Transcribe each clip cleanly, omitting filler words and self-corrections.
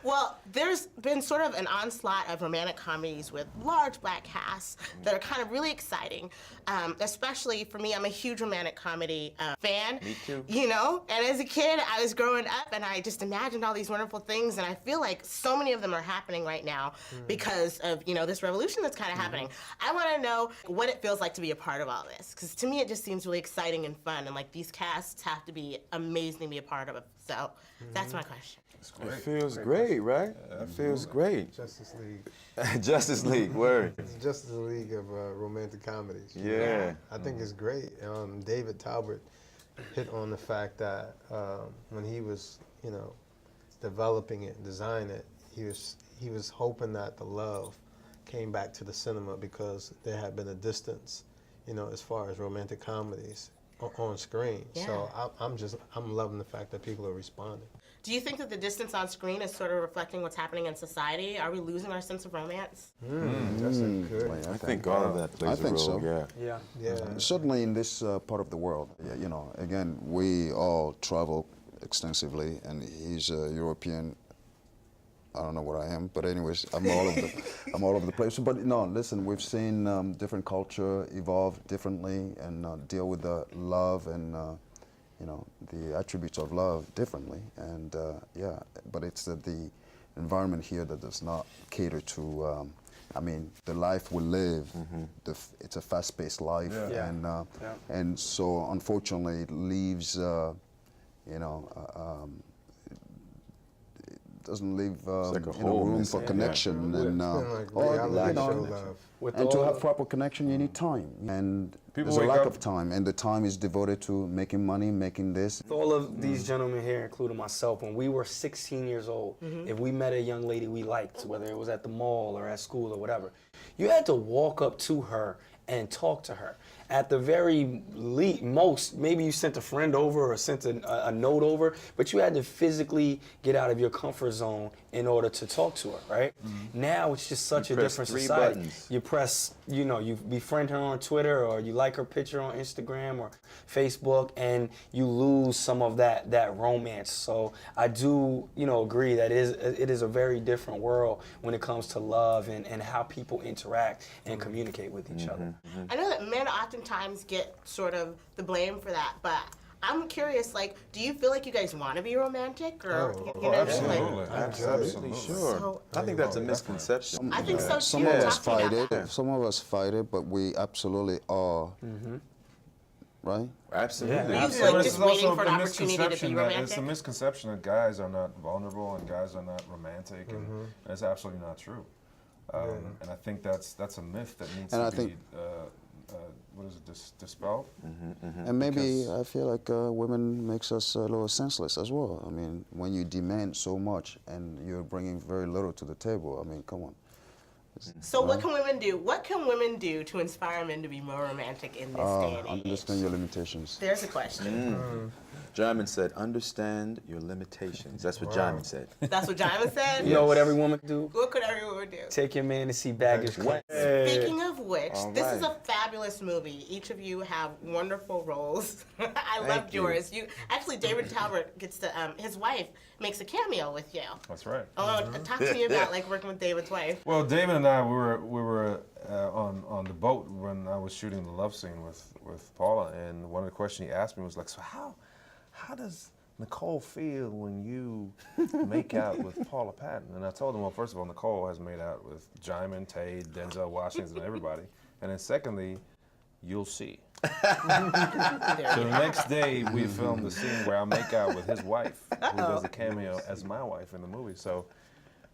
Well, there's been sort of an onslaught of romantic comedies with large black casts that are kind of really exciting. Especially for me, I'm a huge romantic comedy fan. Me too. You know, and as a kid, I was growing up and I just imagined all these wonderful things, and I feel like so many of them are happening right now because of, you know, this revolution that's kind of happening. I want to know what it feels like to be a part of all this, because to me it just seems really exciting and fun, and like these casts have to be amazing to be a part of it. So that's my question. It feels great, right? It feels great. Justice League. Justice League, word. It's Justice League of romantic comedies. Yeah. I think it's great. David Talbot hit on the fact that when he was, you know, developing it and designing it, he was hoping that the love came back to the cinema because there had been a distance, you know, as far as romantic comedies on screen. Yeah. So I'm loving the fact that people are responding. Do you think that the distance on screen is sort of reflecting what's happening in society? Are we losing our sense of romance? That's good. I think all of that plays a role. So. Yeah. Certainly in this part of the world, you know, again, we all travel extensively, and he's a European. I don't know what I am, but anyways, I'm all over the place. But no, listen, we've seen different culture evolve differently and deal with the love and you know, the attributes of love differently. And yeah, but it's the environment here that does not cater to. I mean, the life we live. It's a fast-paced life, and so unfortunately, it leaves you know. Doesn't leave like a you know, room for missing. connection, and With to have proper connection, you need time, and there's a lack of time, and the time is devoted to making money, making this. All of these gentlemen here, including myself, when we were 16 years old, if we met a young lady we liked, whether it was at the mall or at school or whatever, you had to walk up to her and talk to her. At the very most, maybe you sent a friend over or sent a note over, but you had to physically get out of your comfort zone in order to talk to her, right? Now it's just such a different society. Buttons. You press, you know, you befriend her on Twitter, or you like her picture on Instagram or Facebook, and you lose some of that romance. So I do, you know, agree that it is a very different world when it comes to love and how people interact and communicate with each other. I know that men oftentimes get sort of the blame for that, but I'm curious, like, do you feel like you guys want to be romantic, or you know, absolutely, like, absolutely, Sure. So, I think that's a misconception. I think so too. Some of us Talk to me fight about it. that. Some of us fight it, but we absolutely are. Right? Absolutely. You Yeah, like but just it's waiting also for an the opportunity to be misconception that it's the romantic? misconception that guys are not vulnerable and guys are not romantic, and it's absolutely not true. And I think that's a myth that needs And to I be what is it, dispelled? And maybe I feel like women makes us a little senseless as well. I mean, when you demand so much and you're bringing very little to the table, I mean, come on. So what can women do? What can women do to inspire men to be more romantic in this day and age? Understand your limitations. There's a question. Jaimin said, understand your limitations. That's what Jaimin said. That's what Jaimin said? You know what every woman can do? What could every woman do? Take your man to see baggage claim. Speaking of which, All this is right. a fabulous movie. Each of you have wonderful roles. I Thank loved you. yours. Actually, David Talbot gets to, his wife makes a cameo with you. That's right. Oh, talk to me about like working with David's wife. Well, David and I, we were on the boat when I was shooting the love scene with Paula, and one of the questions he asked me was like, so how does Nicole feel when you make out with Paula Patton? And I told him, well, first of all, Nicole has made out with Jaimin, Tay, Denzel Washington, and everybody. And then secondly, you'll see. So the next day, we filmed the scene where I make out with his wife, who does a cameo as my wife in the movie. So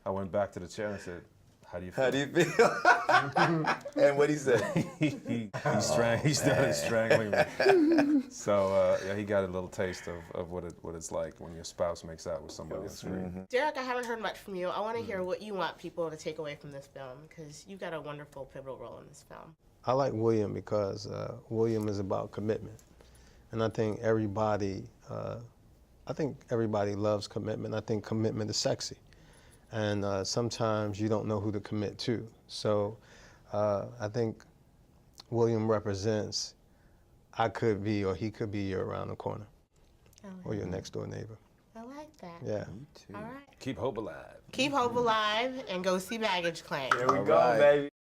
I went back to the chair and said, how do you feel? How do you feel? And what he said? He started strangling me. So yeah, he got a little taste of what it's like when your spouse makes out with somebody on screen. Derek, I haven't heard much from you. I want to hear what you want people to take away from this film, because you've got a wonderful pivotal role in this film. I like William because William is about commitment, and I think everybody loves commitment. I think commitment is sexy, and sometimes you don't know who to commit to. So I think William represents, I could be or he could be your around the corner, or your next door neighbor. I like like that. Yeah. All right. Keep hope alive. Keep hope alive and go see Baggage Claim. There we All go, right. baby.